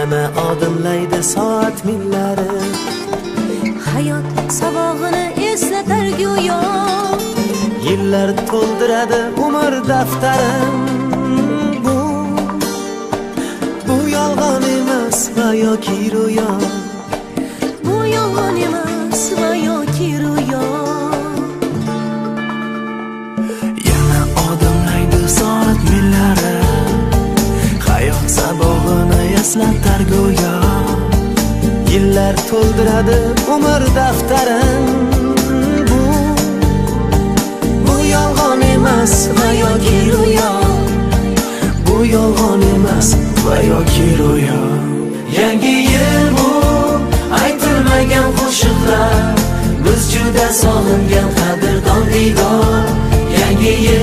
yana odimlaydi soat millari. Hayot sabog'ini eslatar go'yo, Yillar to'ldiradi umr daftarim. Bu yolg'on emas va yoki ro'yo. bu yolg'on emas va yoki ro'yo. Yana odimlaydi soat millari, hayot sabog'ini eslatar go'yo. Yillar to'ldiradi umr daftarim. Bu yolg'on emas va yoki ro'yo. Bu yolg'on emas va yoki ro'yo. Yangi yil bu aytilmagan qo'shiqlar, biz juda sog'ingan qadrdon diydor. Yangi yil